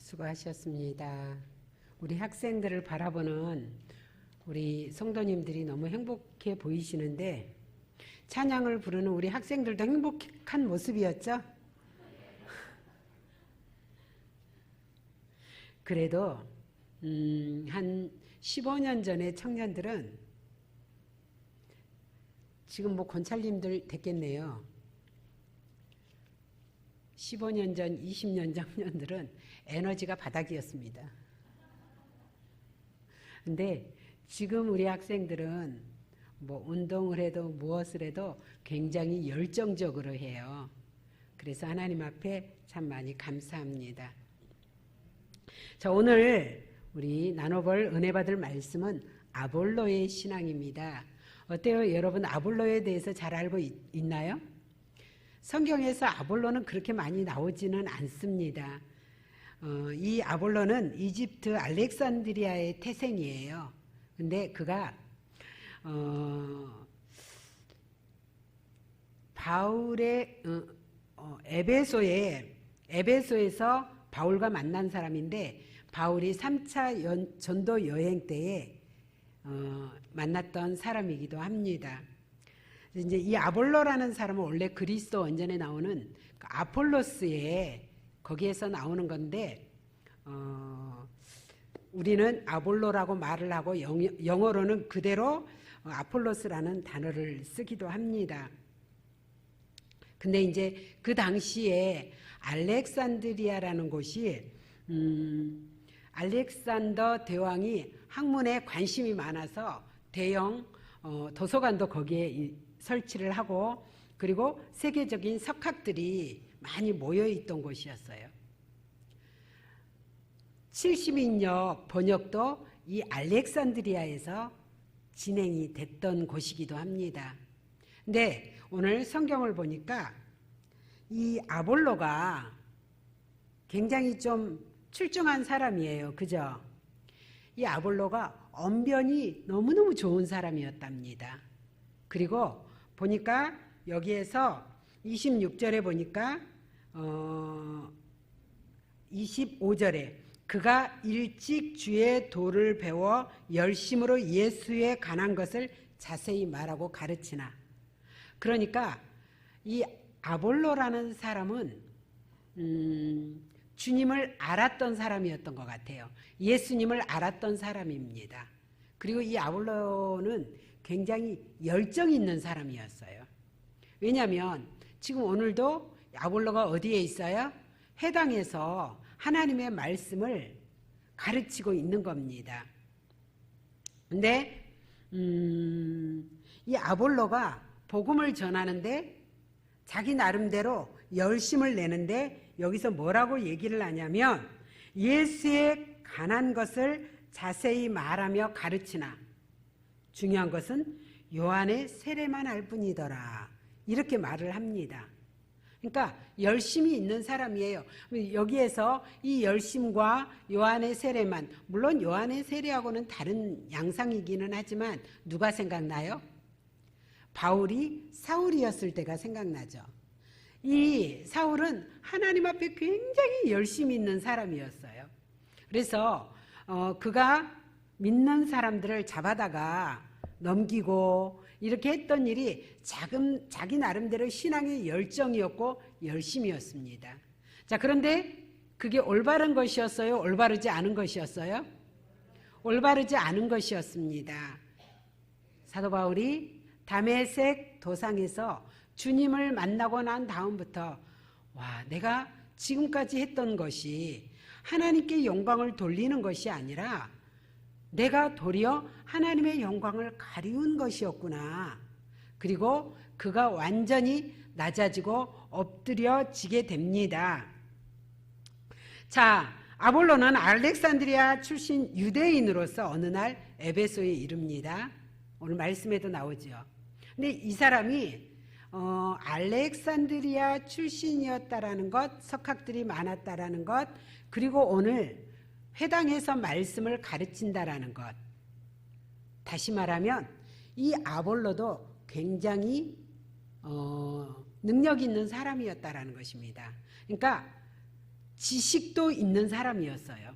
수고하셨습니다. 우리 학생들을 바라보는 우리 성도님들이 너무 행복해 보이시는데 찬양을 부르는 우리 학생들도 행복한 모습이었죠? 그래도 한 15년 전에 청년들은 지금 뭐 권찰님들 됐겠네요. 15년 전, 20년 청년들은 에너지가 바닥이었습니다. 근데 지금 우리 학생들은 뭐 운동을 해도 무엇을 해도 굉장히 열정적으로 해요. 그래서 하나님 앞에 참 많이 감사합니다. 자, 오늘 우리 나눠볼 은혜 받을 말씀은 아볼로의 신앙입니다. 어때요? 여러분 아볼로에 대해서 잘 알고 있나요? 성경에서 아볼로는 그렇게 많이 나오지는 않습니다. 이 아볼로는 이집트 알렉산드리아의 태생이에요. 근데 그가 바울의 에베소에서 바울과 만난 사람인데 바울이 3차 전도 여행 때에 만났던 사람이기도 합니다. 이제 이 아볼로라는 사람은 원래 그리스도 원전에 나오는 아폴로스의 거기에서 나오는 건데 우리는 아볼로라고 말을 하고 영어로는 그대로 아폴로스라는 단어를 쓰기도 합니다. 근데 이제 그 당시에 알렉산드리아라는 곳이 알렉산더 대왕이 학문에 관심이 많아서 대형 도서관도 거기에 설치를 하고 그리고 세계적인 석학들이 많이 모여있던 곳이었어요. 70인역 번역도 이 알렉산드리아에서 진행이 됐던 곳이기도 합니다. 근데 오늘 성경을 보니까 이 아볼로가 굉장히 좀 출중한 사람이에요. 그죠? 이 아볼로가 언변이 너무너무 좋은 사람이었답니다. 그리고 보니까 여기에서 26절에 보니까 25절에 그가 일찍 주의 도를 배워 열심으로 예수에 관한 것을 자세히 말하고 가르치나. 그러니까 이 아볼로라는 사람은 주님을 알았던 사람이었던 것 같아요. 예수님을 알았던 사람입니다. 그리고 이 아볼로는 굉장히 열정 있는 사람이었어요. 왜냐하면 지금 오늘도 아볼로가 어디에 있어요? 회당에서 하나님의 말씀을 가르치고 있는 겁니다. 근데 이 아볼로가 복음을 전하는데 자기 나름대로 열심을 내는데 여기서 뭐라고 얘기를 하냐면 예수에 관한 것을 자세히 말하며 가르치나 중요한 것은 요한의 세례만 알 뿐이더라. 이렇게 말을 합니다. 그러니까 열심이 있는 사람이에요. 여기에서 이 열심과 요한의 세례만, 물론 요한의 세례하고는 다른 양상이기는 하지만 누가 생각나요? 바울이 사울이었을 때가 생각나죠. 이 사울은 하나님 앞에 굉장히 열심히 있는 사람이었어요. 그래서 그가 믿는 사람들을 잡아다가 넘기고 이렇게 했던 일이 자기 나름대로 신앙의 열정이었고 열심이었습니다. 자, 그런데 그게 올바른 것이었어요? 올바르지 않은 것이었어요? 올바르지 않은 것이었습니다. 사도 바울이 다메섹 도상에서 주님을 만나고 난 다음부터 내가 지금까지 했던 것이 하나님께 영광을 돌리는 것이 아니라 내가 도리어 하나님의 영광을 가리운 것이었구나. 그리고 그가 완전히 낮아지고 엎드려지게 됩니다. 자, 아볼로는 알렉산드리아 출신 유대인으로서 어느 날 에베소에 이릅니다. 오늘 말씀에도 나오죠. 근데 이 사람이 알렉산드리아 출신이었다라는 것, 석학들이 많았다라는 것, 그리고 오늘 회당에서 말씀을 가르친다라는 것. 다시 말하면 이 아볼로도 굉장히 능력 있는 사람이었다라는 것입니다. 그러니까 지식도 있는 사람이었어요.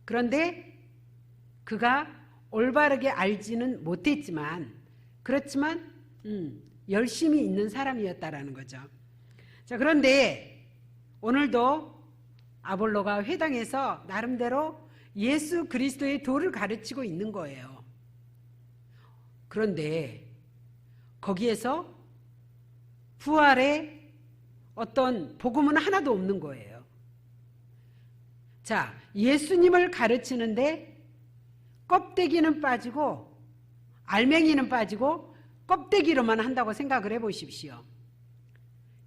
그런데 그가 올바르게 알지는 못했지만 그렇지만 열심히 있는 사람이었다라는 거죠. 자, 그런데 오늘도 아볼로가 회당에서 나름대로 예수 그리스도의 도를 가르치고 있는 거예요. 그런데 거기에서 부활의 어떤 복음은 하나도 없는 거예요. 자, 예수님을 가르치는데 껍데기는 빠지고 알맹이는 빠지고 껍데기로만 한다고 생각을 해보십시오.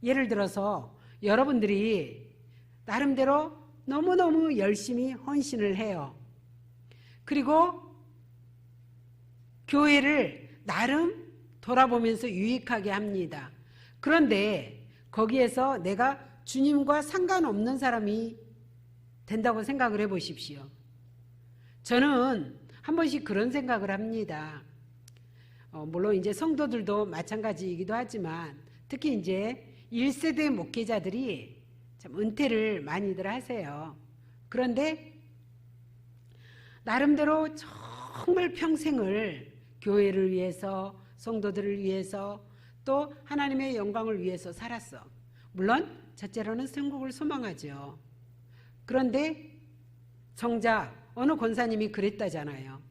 예를 들어서 여러분들이 나름대로 너무너무 열심히 헌신을 해요. 그리고 교회를 나름 돌아보면서 유익하게 합니다. 그런데 거기에서 내가 주님과 상관없는 사람이 된다고 생각을 해보십시오. 저는 한 번씩 그런 생각을 합니다. 물론 이제 성도들도 마찬가지이기도 하지만 특히 이제 1세대 목회자들이 참 은퇴를 많이들 하세요. 그런데 나름대로 정말 평생을 교회를 위해서 성도들을 위해서 또 하나님의 영광을 위해서 살았어. 물론 첫째로는 천국을 소망하죠. 그런데 정작 어느 권사님이 그랬다잖아요.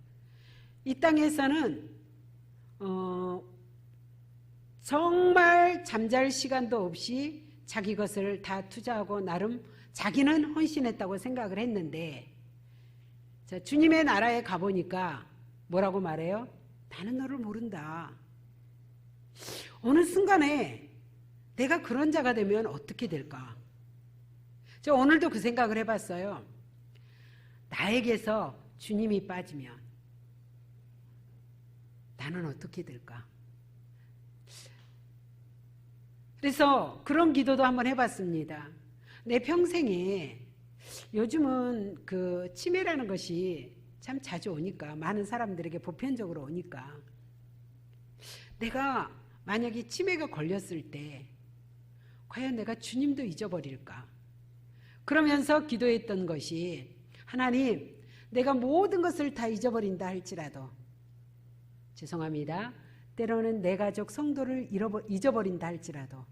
이 땅에서는 정말 잠잘 시간도 없이 자기 것을 다 투자하고 나름 자기는 헌신했다고 생각을 했는데 자, 주님의 나라에 가보니까 뭐라고 말해요? 나는 너를 모른다. 어느 순간에 내가 그런 자가 되면 어떻게 될까? 저 오늘도 그 생각을 해봤어요. 나에게서 주님이 빠지면 나는 어떻게 될까? 그래서 그런 기도도 한번 해봤습니다. 내 평생에 요즘은 그 치매라는 것이 참 자주 오니까 많은 사람들에게 보편적으로 오니까 내가 만약에 치매가 걸렸을 때 과연 내가 주님도 잊어버릴까? 그러면서 기도했던 것이 하나님, 내가 모든 것을 다 잊어버린다 할지라도 죄송합니다. 때로는 내 가족 성도를 잊어버린다 할지라도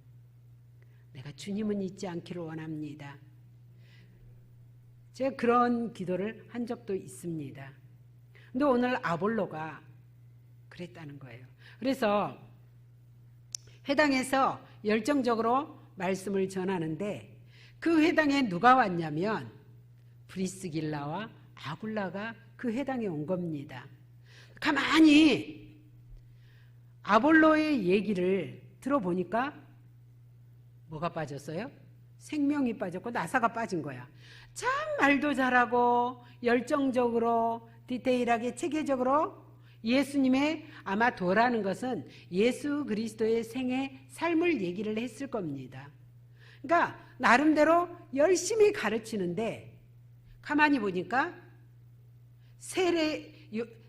내가 주님은 잊지 않기를 원합니다. 제가 그런 기도를 한 적도 있습니다. 근데 오늘 아볼로가 그랬다는 거예요. 그래서 회당에서 열정적으로 말씀을 전하는데 그 회당에 누가 왔냐면 브리스길라와 아굴라가 그 회당에 온 겁니다. 가만히 아볼로의 얘기를 들어보니까 뭐가 빠졌어요? 생명이 빠졌고 나사가 빠진 거야. 참 말도 잘하고 열정적으로 디테일하게 체계적으로 예수님의 아마 도라는 것은 예수 그리스도의 생애 삶을 얘기를 했을 겁니다. 그러니까 나름대로 열심히 가르치는데 가만히 보니까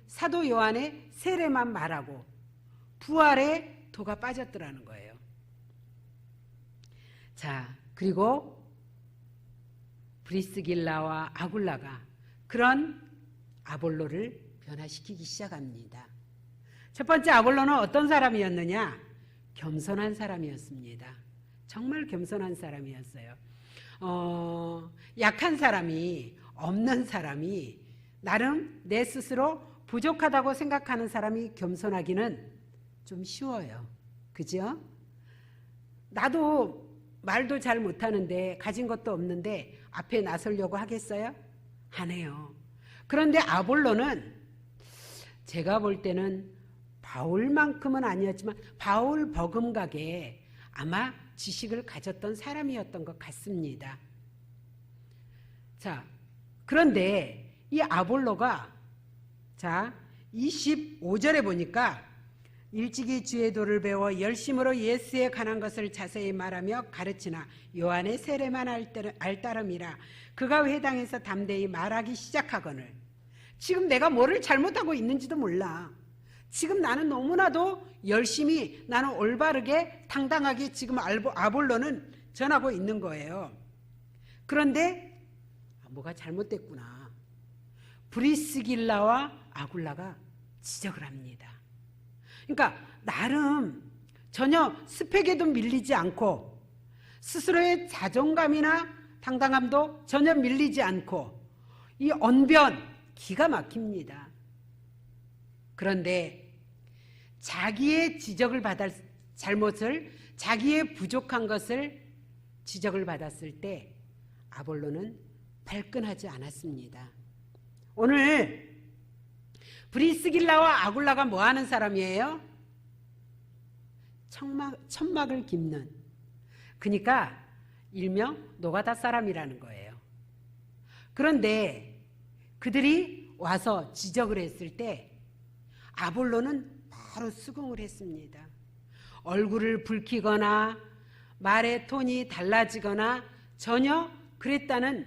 사도 요한의 세례만 말하고 부활의 도가 빠졌더라는 거예요. 자, 그리고 브리스길라와 아굴라가 그런 아볼로를 변화시키기 시작합니다. 첫 번째 아볼로는 어떤 사람이었느냐? 겸손한 사람이었습니다. 정말 겸손한 사람이었어요. 약한 사람이, 없는 사람이 나름 내 스스로 부족하다고 생각하는 사람이 겸손하기는 좀 쉬워요. 그죠? 나도 말도 잘 못하는데 가진 것도 없는데 앞에 나서려고 하겠어요? 안 해요. 그런데 아볼로는 제가 볼 때는 바울만큼은 아니었지만 바울 버금가게 아마 지식을 가졌던 사람이었던 것 같습니다. 자, 그런데 이 아볼로가 자 25절에 보니까 일찍이 주의 도를 배워 열심으로 예수에 관한 것을 자세히 말하며 가르치나 요한의 세례만 알 따름이라 그가 회당에서 담대히 말하기 시작하거늘. 지금 내가 뭐를 잘못하고 있는지도 몰라. 지금 나는 너무나도 열심히 나는 올바르게 당당하게 지금 아볼로는 전하고 있는 거예요. 그런데 뭐가 잘못됐구나. 브리스길라와 아굴라가 지적을 합니다. 그러니까 나름 전혀 스펙에도 밀리지 않고 스스로의 자존감이나 당당함도 전혀 밀리지 않고 이 언변 기가 막힙니다. 그런데 자기의 지적을 받을 잘못을, 자기의 부족한 것을 지적을 받았을 때 아볼로는 발끈하지 않았습니다. 오늘 브리스길라와 아굴라가 뭐 하는 사람이에요? 천막을 깁는, 그러니까 일명 노가다 사람이라는 거예요. 그런데 그들이 와서 지적을 했을 때 아볼로는 바로 수긍을 했습니다. 얼굴을 붉히거나 말의 톤이 달라지거나 전혀 그랬다는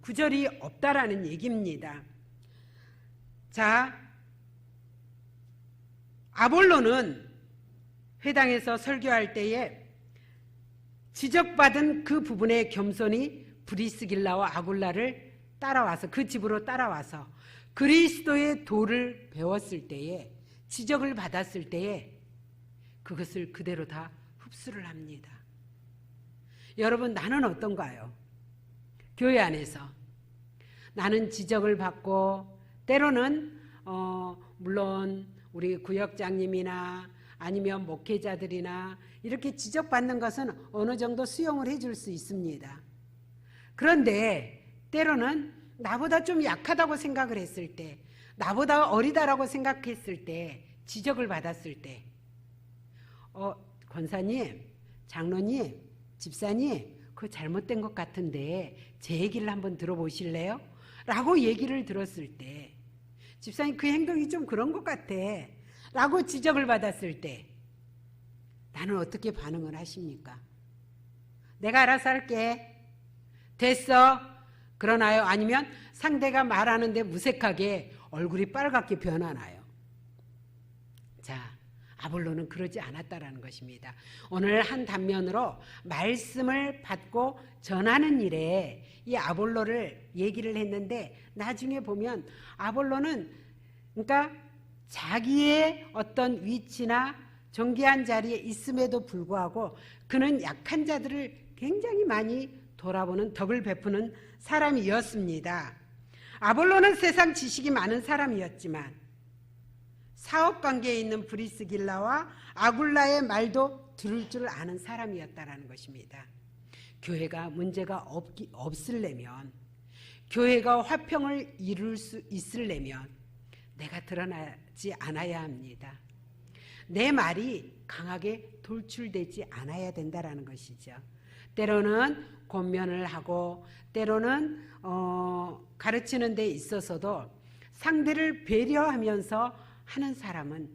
구절이 없다라는 얘기입니다. 자, 아볼로는 회당에서 설교할 때에 지적받은 그 부분의 겸손히 브리스길라와 아굴라를 따라와서, 그 집으로 따라와서 그리스도의 도를 배웠을 때에, 지적을 받았을 때에 그것을 그대로 다 흡수를 합니다. 여러분, 나는 어떤가요? 교회 안에서 나는 지적을 받고 때로는 물론 우리 구역장님이나 아니면 목회자들이나 이렇게 지적받는 것은 어느 정도 수용을 해줄 수 있습니다. 그런데 때로는 나보다 좀 약하다고 생각을 했을 때, 나보다 어리다라고 생각했을 때, 지적을 받았을 때 권사님, 장로님, 집사님, 그거 잘못된 것 같은데 제 얘기를 한번 들어보실래요? 라고 얘기를 들었을 때, 집사님 그 행동이 좀 그런 것 같아 라고 지적을 받았을 때 나는 어떻게 반응을 하십니까? 내가 알아서 할게, 됐어, 그러나요? 아니면 상대가 말하는데 무색하게 얼굴이 빨갛게 변하나요? 자, 아볼로는 그러지 않았다라는 것입니다. 오늘 한 단면으로 말씀을 받고 전하는 일에 이 아볼로를 얘기를 했는데, 나중에 보면 아볼로는 그러니까 자기의 어떤 위치나 존귀한 자리에 있음에도 불구하고 그는 약한 자들을 굉장히 많이 돌아보는, 덕을 베푸는 사람이었습니다. 아볼로는 세상 지식이 많은 사람이었지만 사업관계에 있는 브리스길라와 아굴라의 말도 들을 줄 아는 사람이었다라는 것입니다. 교회가 문제가 없으려면, 교회가 화평을 이룰 수 있으려면 내가 드러나지 않아야 합니다. 내 말이 강하게 돌출되지 않아야 된다라는 것이죠. 때로는 권면을 하고 때로는 가르치는 데 있어서도 상대를 배려하면서 하는 사람은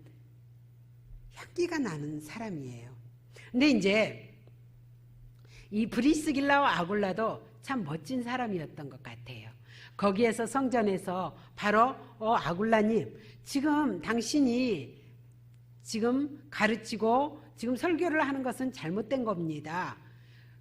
향기가 나는 사람이에요. 근데 이제 이 브리스길라와 아굴라도 참 멋진 사람이었던 것 같아요. 거기에서 성전에서 바로 아굴라님, 지금 당신이 지금 가르치고 지금 설교를 하는 것은 잘못된 겁니다.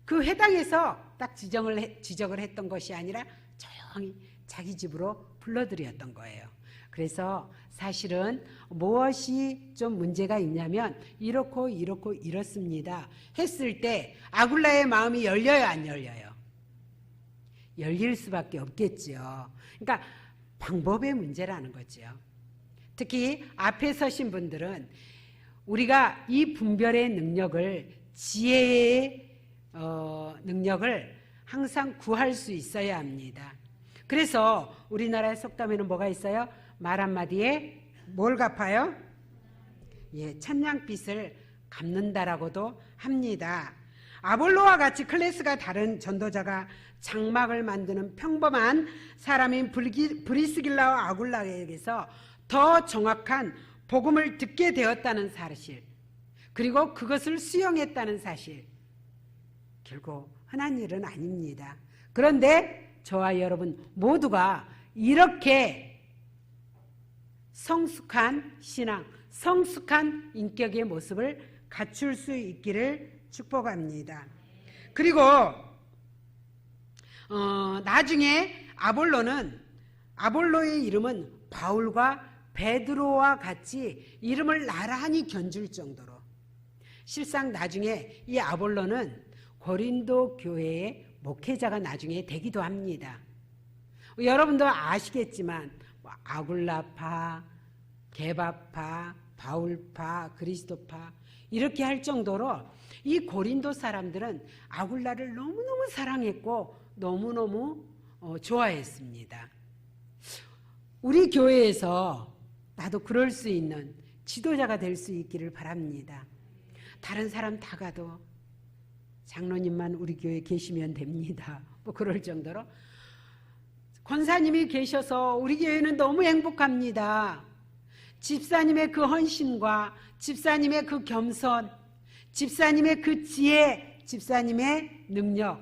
그 회당에서 딱 지적을 했던 것이 아니라 조용히 자기 집으로 불러들였던 거예요. 그래서 사실은 무엇이 좀 문제가 있냐면 이렇고 이렇습니다 했을 때 아굴라의 마음이 열려요, 안 열려요? 열릴 수밖에 없겠죠. 그러니까 방법의 문제라는 거죠. 특히 앞에 서신 분들은 우리가 이 분별의 능력을, 지혜의 능력을 항상 구할 수 있어야 합니다. 그래서 우리나라의 속담에는 뭐가 있어요? 말 한마디에 뭘 갚아요? 예, 천냥빚을 갚는다라고도 합니다. 아볼로와 같이 클래스가 다른 전도자가 장막을 만드는 평범한 사람인 브리스길라와 아굴라에게서 더 정확한 복음을 듣게 되었다는 사실, 그리고 그것을 수용했다는 사실, 결국 흔한 일은 아닙니다. 그런데 저와 여러분 모두가 이렇게 성숙한 신앙, 성숙한 인격의 모습을 갖출 수 있기를 축복합니다. 그리고 나중에 아볼로의 이름은 바울과 베드로와 같이 이름을 나란히 견줄 정도로, 실상 나중에 이 아볼로는 고린도 교회의 목회자가 나중에 되기도 합니다. 여러분도 아시겠지만 아굴라파, 게바파, 바울파, 그리스도파 이렇게 할 정도로 이 고린도 사람들은 아굴라를 너무너무 사랑했고 너무너무 좋아했습니다. 우리 교회에서 나도 그럴 수 있는 지도자가 될 수 있기를 바랍니다. 다른 사람 다 가도 장로님만 우리 교회에 계시면 됩니다. 뭐 그럴 정도로 권사님이 계셔서 우리 교회는 너무 행복합니다. 집사님의 그 헌신과 집사님의 그 겸손, 집사님의 그 지혜, 집사님의 능력,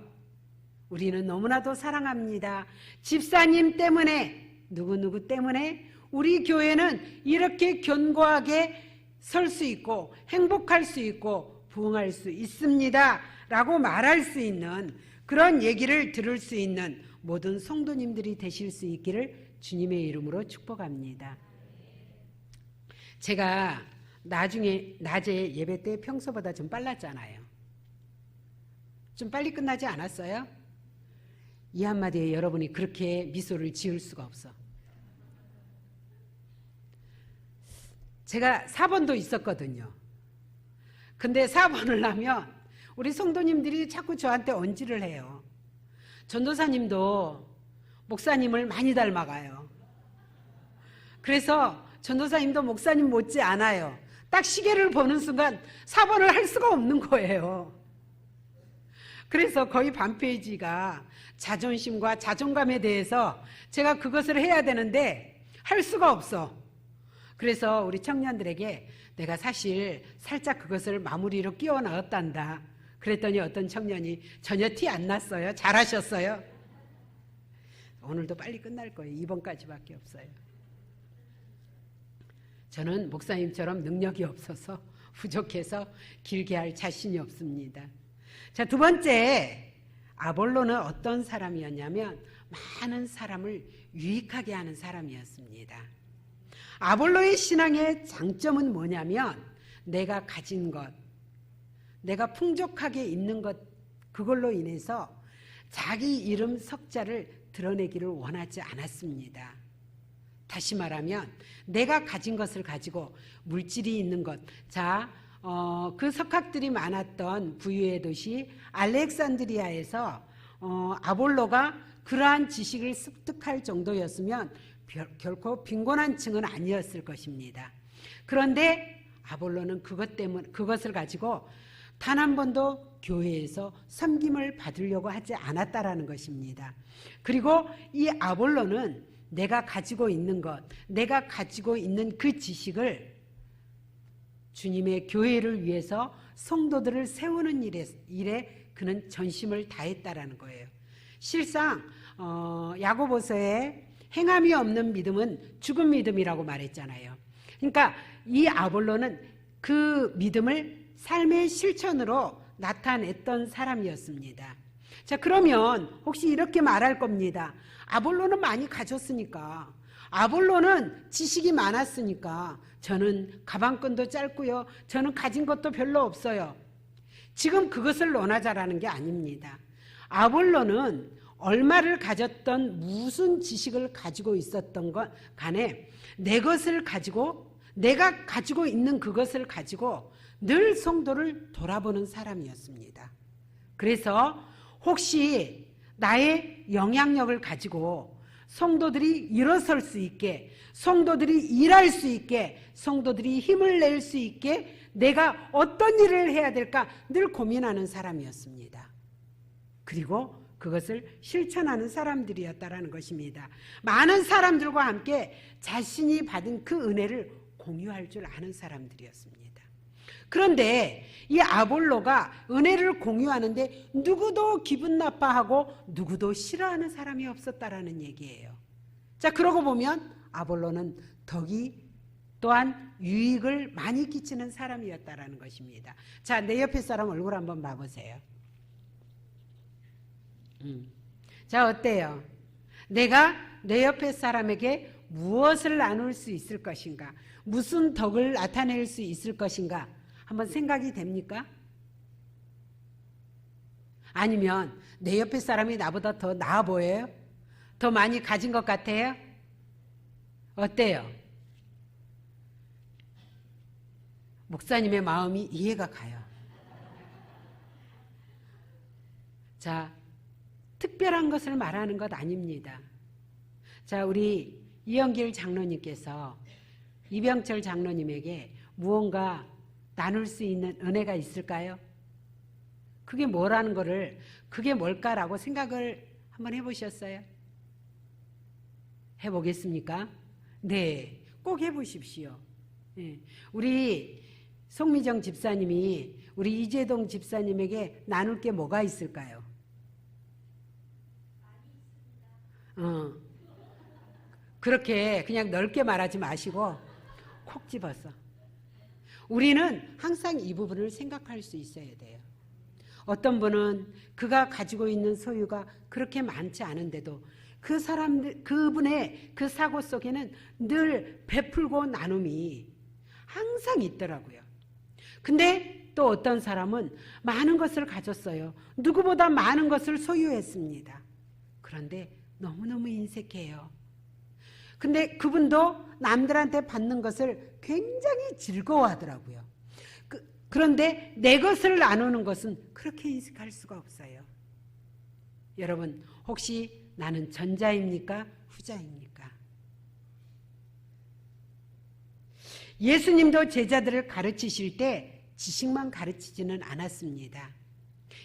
우리는 너무나도 사랑합니다. 집사님 때문에, 누구누구 때문에 우리 교회는 이렇게 견고하게 설 수 있고 행복할 수 있고 부흥할 수 있습니다 라고 말할 수 있는, 그런 얘기를 들을 수 있는 모든 성도님들이 되실 수 있기를 주님의 이름으로 축복합니다. 제가 나중에 낮에 예배 때 평소보다 좀 빨랐잖아요. 좀 빨리 끝나지 않았어요? 이 한마디에 여러분이 그렇게 미소를 지을 수가 없어. 제가 4번도 있었거든요. 근데 4번을 하면 우리 성도님들이 자꾸 저한테 언질을 해요. 전도사님도 목사님을 많이 닮아가요. 그래서 전도사님도 목사님 못지 않아요. 딱 시계를 보는 순간 4번을 할 수가 없는 거예요. 그래서 거의 반 페이지가 자존심과 자존감에 대해서 제가 그것을 해야 되는데 할 수가 없어. 그래서 우리 청년들에게 내가 사실 살짝 그것을 마무리로 끼워 넣었단다. 그랬더니 어떤 청년이 전혀 티 안 났어요. 잘하셨어요. 오늘도 빨리 끝날 거예요. 2번까지밖에 없어요. 저는 목사님처럼 능력이 없어서 부족해서 길게 할 자신이 없습니다. 자, 두 번째, 아볼로는 어떤 사람이었냐면 많은 사람을 유익하게 하는 사람이었습니다. 아볼로의 신앙의 장점은 뭐냐면 내가 가진 것, 내가 풍족하게 있는 것, 그걸로 인해서 자기 이름 석자를 드러내기를 원하지 않았습니다. 다시 말하면 내가 가진 것을 가지고 물질이 있는 것, 그 석학들이 많았던 부유의 도시 알렉산드리아에서 아볼로가 그러한 지식을 습득할 정도였으면 결코 빈곤한 층은 아니었을 것입니다. 그런데 아볼로는 그것을 가지고 단 한 번도 교회에서 섬김을 받으려고 하지 않았다라는 것입니다. 그리고 이 아볼로는 내가 가지고 있는 것, 내가 가지고 있는 그 지식을 주님의 교회를 위해서 성도들을 세우는 일에 그는 전심을 다했다라는 거예요. 실상 야고보서에 행함이 없는 믿음은 죽은 믿음이라고 말했잖아요. 그러니까 이 아볼로는 그 믿음을 삶의 실천으로 나타냈던 사람이었습니다. 자, 그러면 혹시 이렇게 말할 겁니다. 아볼로는 많이 가졌으니까, 아볼로는 지식이 많았으니까 저는 가방끈도 짧고요, 저는 가진 것도 별로 없어요. 지금 그것을 논하자라는 게 아닙니다. 아볼로는 얼마를 가졌던 무슨 지식을 가지고 있었던 것 간에 내가 가지고 있는 그것을 가지고 늘 성도를 돌아보는 사람이었습니다. 그래서 혹시 나의 영향력을 가지고 성도들이 일어설 수 있게, 성도들이 일할 수 있게, 성도들이 힘을 낼 수 있게 내가 어떤 일을 해야 될까 늘 고민하는 사람이었습니다. 그리고 그것을 실천하는 사람들이었다라는 것입니다. 많은 사람들과 함께 자신이 받은 그 은혜를 공유할 줄 아는 사람들이었습니다. 그런데 이 아볼로가 은혜를 공유하는데 누구도 기분 나빠하고 누구도 싫어하는 사람이 없었다라는 얘기예요. 자, 그러고 보면 아볼로는 또한 유익을 많이 끼치는 사람이었다라는 것입니다. 자, 내 옆에 사람 얼굴 한번 봐보세요. 자, 어때요? 내가 내 옆에 사람에게 무엇을 나눌 수 있을 것인가? 무슨 덕을 나타낼 수 있을 것인가? 한번 생각이 됩니까? 아니면 내 옆에 사람이 나보다 더 나아 보여요? 더 많이 가진 것 같아요? 어때요? 목사님의 마음이 이해가 가요. 자, 특별한 것을 말하는 것 아닙니다. 자, 우리 이영길 장로님께서 이병철 장로님에게 무언가 나눌 수 있는 은혜가 있을까요? 그게 뭐라는 거를, 그게 뭘까라고 생각을 한번 해보셨어요? 해보겠습니까? 네, 꼭 해보십시오. 네. 우리 송미정 집사님이 우리 이재동 집사님에게 나눌 게 뭐가 있을까요? 그렇게 그냥 넓게 말하지 마시고 콕 집어서. 우리는 항상 이 부분을 생각할 수 있어야 돼요. 어떤 분은 그가 가지고 있는 소유가 그렇게 많지 않은데도 그 사람들, 그분의 그 사고 속에는 늘 베풀고 나눔이 항상 있더라고요. 근데 또 어떤 사람은 많은 것을 가졌어요. 누구보다 많은 것을 소유했습니다. 그런데 너무너무 인색해요. 근데 그분도 남들한테 받는 것을 굉장히 즐거워하더라고요. 그런데 내 것을 나누는 것은 그렇게 인식할 수가 없어요. 여러분, 혹시 나는 전자입니까? 후자입니까? 예수님도 제자들을 가르치실 때 지식만 가르치지는 않았습니다.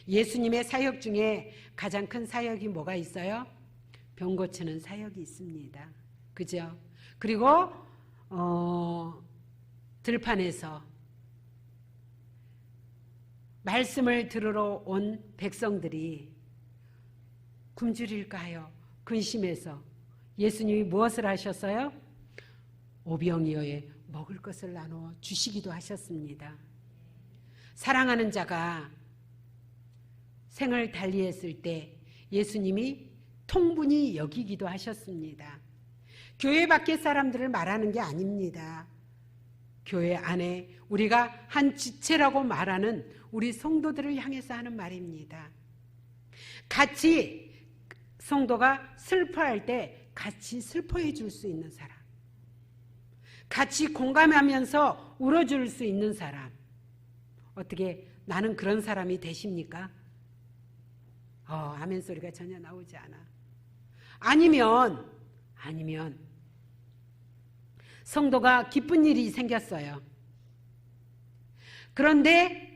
예수님의 사역 중에 가장 큰 사역이 뭐가 있어요? 병 고치는 사역이 있습니다. 그죠? 그리고 들판에서 말씀을 들으러 온 백성들이 굶주릴까 하여 근심해서 예수님이 무엇을 하셨어요? 오병이어에 먹을 것을 나누어 주시기도 하셨습니다. 사랑하는 자가 생을 달리했을 때 예수님이 통분히 여기기도 하셨습니다. 교회 밖의 사람들을 말하는 게 아닙니다. 교회 안에 우리가 한 지체라고 말하는 우리 성도들을 향해서 하는 말입니다. 같이 성도가 슬퍼할 때 같이 슬퍼해 줄 수 있는 사람, 같이 공감하면서 울어줄 수 있는 사람. 어떻게 나는 그런 사람이 되십니까? 아멘 소리가 전혀 나오지 않아. 아니면 성도가 기쁜 일이 생겼어요. 그런데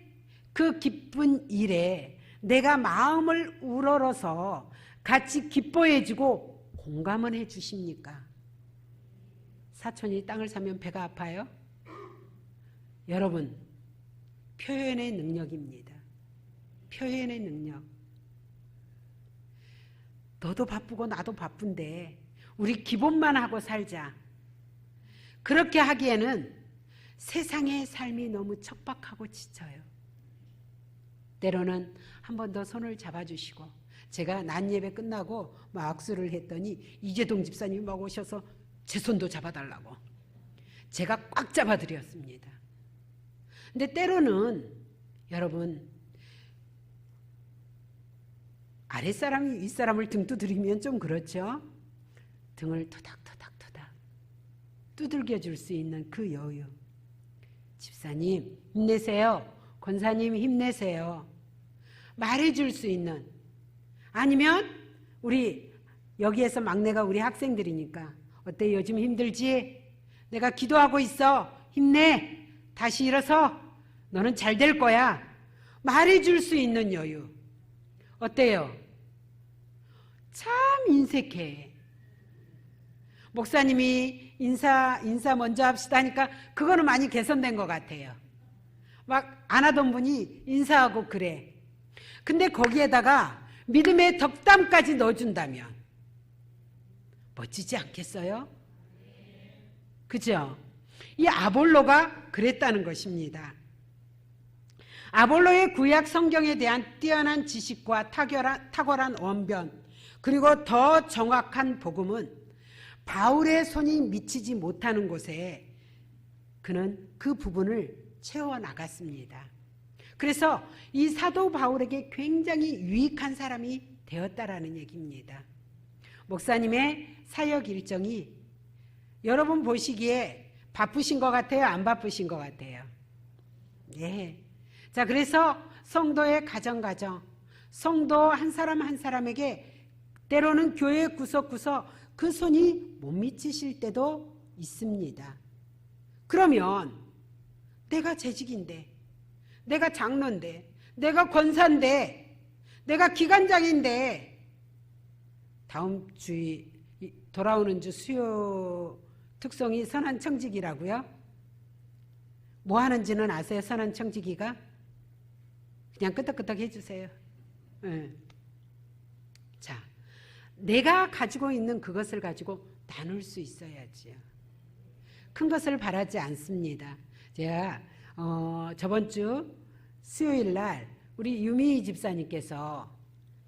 그 기쁜 일에 내가 마음을 우러러서 같이 기뻐해주고 공감은 해주십니까? 사촌이 땅을 사면 배가 아파요? 여러분, 표현의 능력입니다. 표현의 능력. 너도 바쁘고 나도 바쁜데 우리 기본만 하고 살자. 그렇게 하기에는 세상의 삶이 너무 척박하고 지쳐요. 때로는 한 번 더 손을 잡아주시고, 제가 낮 예배 끝나고 막 악수를 했더니 이재동 집사님이 막 오셔서 제 손도 잡아달라고 제가 꽉 잡아드렸습니다. 근데 때로는 여러분, 아랫사람이 윗사람을 등 두드리면 좀 그렇죠? 등을 토닥토닥 두들겨 줄 수 있는 그 여유. 집사님 힘내세요. 권사님 힘내세요. 말해줄 수 있는, 아니면 우리 여기에서 막내가 우리 학생들이니까 어때, 요즘 힘들지? 내가 기도하고 있어. 힘내. 다시 일어서. 너는 잘 될 거야. 말해줄 수 있는 여유. 어때요? 참 인색해. 목사님이 인사 먼저 합시다 하니까 그거는 많이 개선된 것 같아요. 막 안 하던 분이 인사하고 그래. 근데 거기에다가 믿음의 덕담까지 넣어준다면 멋지지 않겠어요? 그죠? 이 아볼로가 그랬다는 것입니다. 아볼로의 구약 성경에 대한 뛰어난 지식과 탁월한 원변, 그리고 더 정확한 복음은 바울의 손이 미치지 못하는 곳에 그는 그 부분을 채워나갔습니다. 그래서 이 사도 바울에게 굉장히 유익한 사람이 되었다라는 얘기입니다. 목사님의 사역 일정이 여러분 보시기에 바쁘신 것 같아요? 안 바쁘신 것 같아요? 네. 자, 그래서 성도의 가정, 성도 한 사람 한 사람에게 때로는 교회 구석구석 그 손이 못 미치실 때도 있습니다. 그러면 내가 재직인데, 내가 장로인데, 내가 권사인데, 내가 기관장인데, 다음 주에 돌아오는 주 수요 특성이 선한청지기라고요? 뭐 하는지는 아세요? 선한청지기가? 그냥 끄덕끄덕 해주세요. 네. 자, 내가 가지고 있는 그것을 가지고 나눌 수 있어야지요. 큰 것을 바라지 않습니다. 제가 저번 주 수요일 날 우리 유미 집사님께서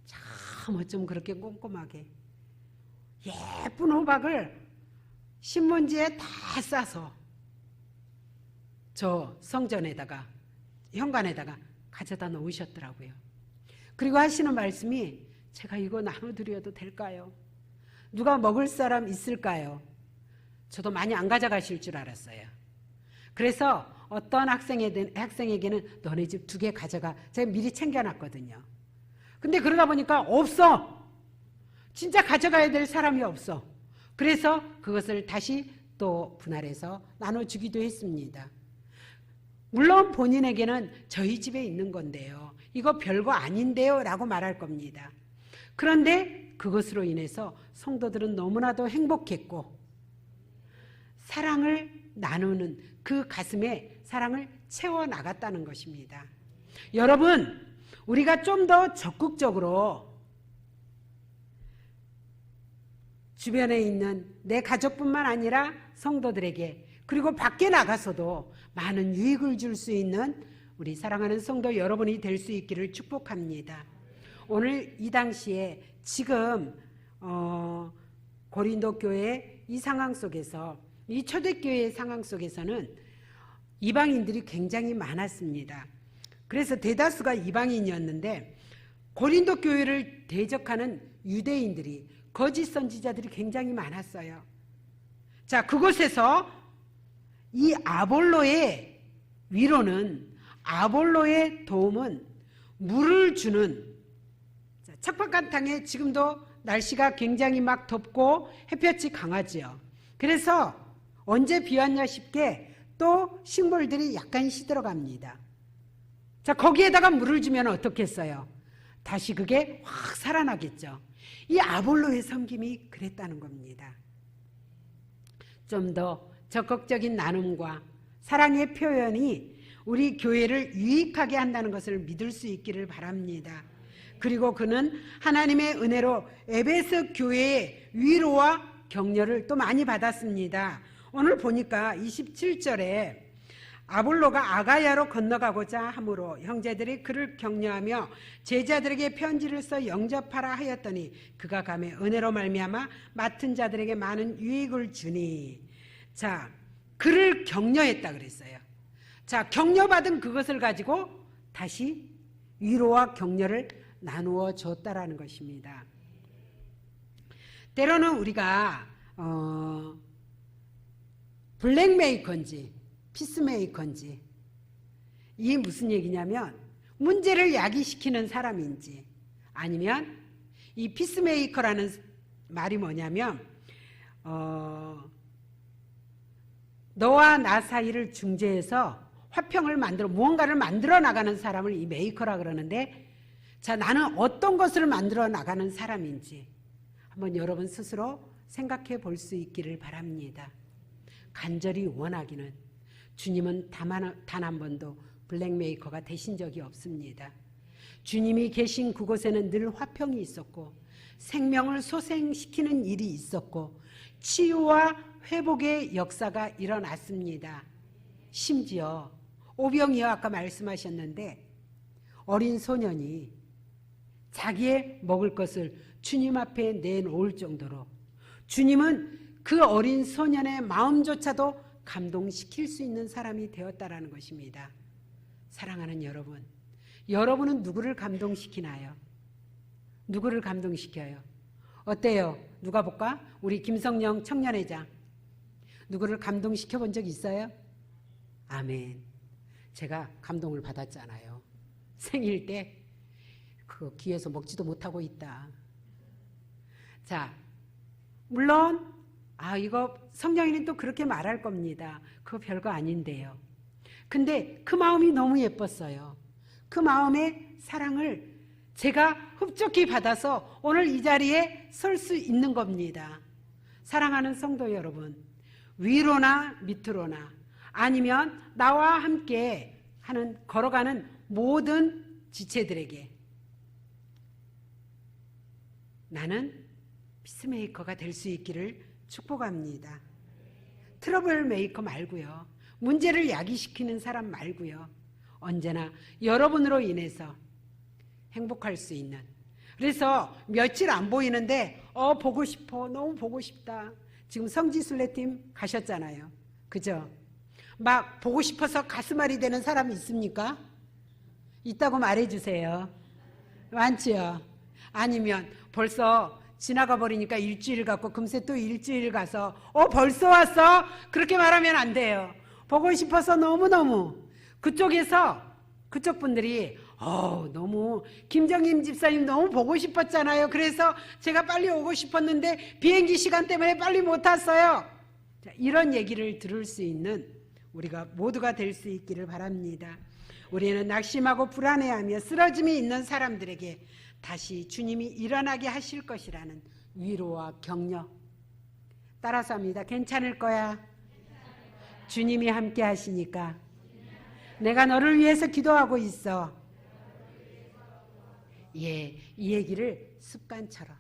참 어쩜 그렇게 꼼꼼하게 예쁜 호박을 신문지에 다 싸서 저 성전에다가 현관에다가 가져다 놓으셨더라고요. 그리고 하시는 말씀이 제가 이거 나눠드려도 될까요? 누가 먹을 사람 있을까요? 저도 많이 안 가져가실 줄 알았어요. 그래서 어떤 학생에게는 너네 집 2개 가져가. 제가 미리 챙겨놨거든요. 근데 그러다 보니까 없어. 진짜 가져가야 될 사람이 없어. 그래서 그것을 다시 또 분할해서 나눠주기도 했습니다. 물론 본인에게는 저희 집에 있는 건데요. 이거 별거 아닌데요 라고 말할 겁니다. 그런데 그것으로 인해서 성도들은 너무나도 행복했고 사랑을 나누는 그 가슴에 사랑을 채워나갔다는 것입니다. 여러분, 우리가 좀 더 적극적으로 주변에 있는 내 가족뿐만 아니라 성도들에게 그리고 밖에 나가서도 많은 유익을 줄 수 있는 우리 사랑하는 성도 여러분이 될 수 있기를 축복합니다. 오늘 이 당시에 지금 고린도 교회 이 상황 속에서 이 초대교회의 상황 속에서는 이방인들이 굉장히 많았습니다. 그래서 대다수가 이방인이었는데 고린도 교회를 대적하는 유대인들이 거짓 선지자들이 굉장히 많았어요. 자, 그곳에서 이 아볼로의 위로는 아볼로의 도움은 물을 주는 척박한 땅에 지금도 날씨가 굉장히 막 덥고 햇볕이 강하지요. 그래서 언제 비 왔냐 싶게 또 식물들이 약간 시들어갑니다. 자, 거기에다가 물을 주면 어떻겠어요? 다시 그게 확 살아나겠죠. 이 아볼로의 섬김이 그랬다는 겁니다. 좀 더 적극적인 나눔과 사랑의 표현이 우리 교회를 유익하게 한다는 것을 믿을 수 있기를 바랍니다. 그리고 그는 하나님의 은혜로 에베소 교회의 위로와 격려를 또 많이 받았습니다. 오늘 보니까 27절에 아볼로가 아가야로 건너가고자 하므로 형제들이 그를 격려하며 제자들에게 편지를 써 영접하라 하였더니 그가 가매 은혜로 말미암아 맡은 자들에게 많은 유익을 주니. 자, 그를 격려했다 그랬어요. 자, 격려받은 그것을 가지고 다시 위로와 격려를 나누어 줬다라는 것입니다. 때로는 우리가 블랙메이커인지 피스메이커인지 이게 무슨 얘기냐면 문제를 야기시키는 사람인지 아니면 이 피스메이커라는 말이 뭐냐면 너와 나 사이를 중재해서 화평을 만들어 무언가를 만들어 나가는 사람을 이 메이커라 그러는데 자, 나는 어떤 것을 만들어 나가는 사람인지 한번 여러분 스스로 생각해 볼 수 있기를 바랍니다. 간절히 원하기는 주님은 단 한 번도 블랙메이커가 되신 적이 없습니다. 주님이 계신 그곳에는 늘 화평이 있었고 생명을 소생시키는 일이 있었고 치유와 회복의 역사가 일어났습니다. 심지어 오병이어 아까 말씀하셨는데 어린 소년이 자기의 먹을 것을 주님 앞에 내놓을 정도로 주님은 그 어린 소년의 마음조차도 감동시킬 수 있는 사람이 되었다라는 것입니다. 사랑하는 여러분, 여러분은 누구를 감동시키나요? 누구를 감동시켜요? 어때요? 누가 볼까? 우리 김성령 청년회장. 누구를 감동시켜 본 적 있어요? 아멘. 제가 감동을 받았잖아요. 생일 때 그 귀에서 먹지도 못하고 있다. 자, 물론 이거 성령이는 또 그렇게 말할 겁니다. 그거 별거 아닌데요. 근데 그 마음이 너무 예뻤어요. 그 마음의 사랑을 제가 흡족히 받아서 오늘 이 자리에 설 수 있는 겁니다. 사랑하는 성도 여러분, 위로나 밑으로나 아니면 나와 함께 걸어가는 모든 지체들에게 나는 피스메이커가 될 수 있기를 축복합니다. 트러블 메이커 말고요. 문제를 야기시키는 사람 말고요. 언제나 여러분으로 인해서 행복할 수 있는. 그래서 며칠 안 보이는데 보고 싶어. 너무 보고 싶다. 지금 성지순례팀 가셨잖아요. 그죠? 막 보고 싶어서 가슴앓이 되는 사람이 있습니까? 있다고 말해주세요. 많지요? 아니면 벌써 지나가 버리니까 일주일 갔고 금세 또 일주일 가서 벌써 왔어? 그렇게 말하면 안 돼요. 보고 싶어서 너무너무. 그쪽 분들이 너무 김정임 집사님 너무 보고 싶었잖아요. 그래서 제가 빨리 오고 싶었는데 비행기 시간 때문에 빨리 못 왔어요. 자, 이런 얘기를 들을 수 있는 우리가 모두가 될 수 있기를 바랍니다. 우리는 낙심하고 불안해하며 쓰러짐이 있는 사람들에게 다시 주님이 일어나게 하실 것이라는 위로와 격려. 따라서 합니다. 괜찮을 거야. 주님이 함께 하시니까. 내가 너를 위해서 기도하고 있어. 이 얘기를 습관처럼.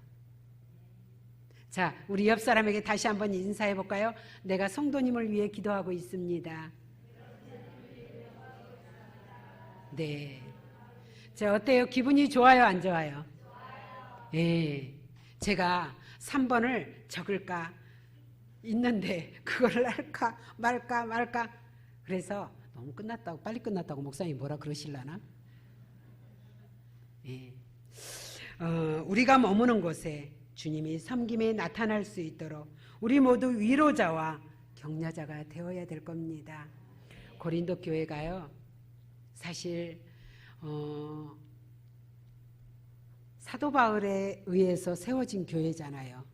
자, 우리 옆 사람에게 다시 한번 인사해 볼까요? 내가 성도님을 위해 기도하고 있습니다. 네. 자, 어때요? 기분이 좋아요, 안 좋아요? 예. 제가 3번을 적을까 있는데 그걸 할까 말까. 그래서 너무 빨리 끝났다고 목사님이 뭐라 그러실라나? 예. 우리가 머무는 곳에 주님이 섬김에 나타날 수 있도록 우리 모두 위로자와 격려자가 되어야 될 겁니다. 고린도 교회가요, 사실 사도 바울에 의해서 세워진 교회잖아요.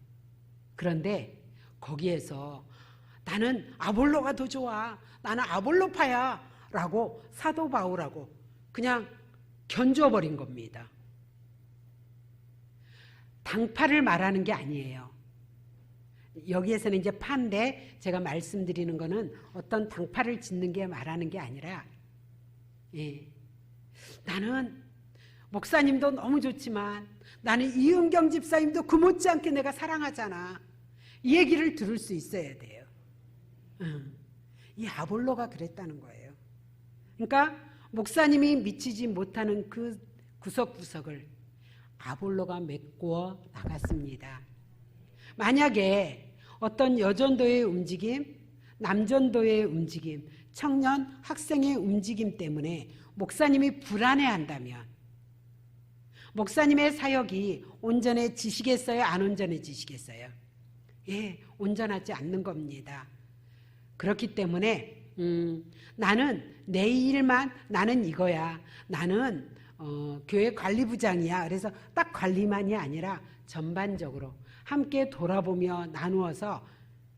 그런데 거기에서 나는 아볼로가 더 좋아, 나는 아볼로파야 라고 사도 바울하고 그냥 견줘버린 겁니다. 당파를 말하는 게 아니에요. 여기에서는 이제 파인데 제가 말씀드리는 거는 어떤 당파를 짓는 게 말하는 게 아니라, 나는 목사님도 너무 좋지만 나는 이은경 집사님도 그 못지않게 내가 사랑하잖아. 이 얘기를 들을 수 있어야 돼요. 이 아볼로가 그랬다는 거예요. 그러니까 목사님이 미치지 못하는 그 구석구석을 아볼로가 메꾸어 나갔습니다. 만약에 어떤 여전도의 움직임, 남전도의 움직임, 청년 학생의 움직임 때문에 목사님이 불안해한다면 목사님의 사역이 온전해지시겠어요? 안 온전해지시겠어요? 온전하지 않는 겁니다. 그렇기 때문에 나는 내 일만, 나는 이거야. 나는 교회 관리부장이야. 그래서 딱 관리만이 아니라 전반적으로 함께 돌아보며 나누어서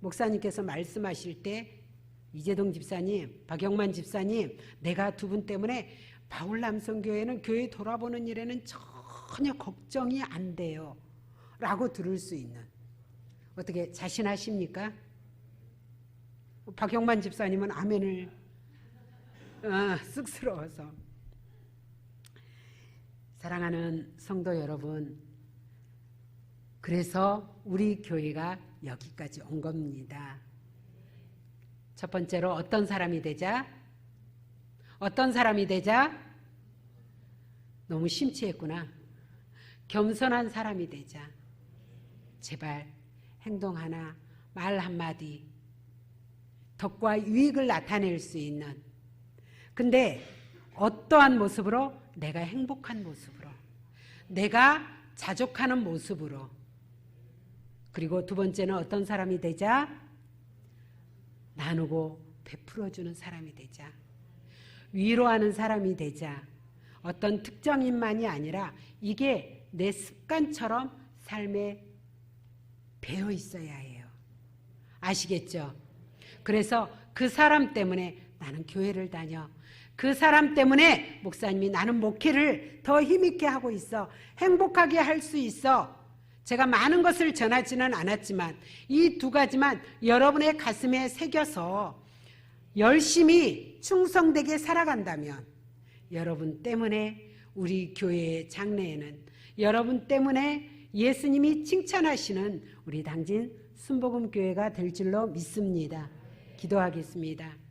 목사님께서 말씀하실 때 이재동 집사님, 박영만 집사님, 내가 두 분 때문에 바울남성교회는 교회 돌아보는 일에는 전혀 걱정이 안 돼요 라고 들을 수 있는, 어떻게 자신하십니까? 박영만 집사님은 아멘을 쑥스러워서. 사랑하는 성도 여러분, 그래서 우리 교회가 여기까지 온 겁니다. 첫 번째로 어떤 사람이 되자? 너무 심취했구나. 겸손한 사람이 되자. 제발 행동 하나, 말 한마디, 덕과 유익을 나타낼 수 있는, 근데 어떠한 모습으로? 내가 행복한 모습으로, 내가 자족하는 모습으로. 그리고 두 번째는 어떤 사람이 되자? 나누고 베풀어주는 사람이 되자. 위로하는 사람이 되자. 어떤 특정인만이 아니라 이게 내 습관처럼 삶에 배어 있어야 해요. 아시겠죠? 그래서 그 사람 때문에 나는 교회를 다녀. 그 사람 때문에 목사님이 나는 목회를 더 힘있게 하고 있어. 행복하게 할 수 있어. 제가 많은 것을 전하지는 않았지만 이 두 가지만 여러분의 가슴에 새겨서 열심히 충성되게 살아간다면 여러분 때문에 우리 교회의 장래에는, 여러분 때문에 예수님이 칭찬하시는 우리 당진 순복음교회가 될 줄로 믿습니다. 기도하겠습니다.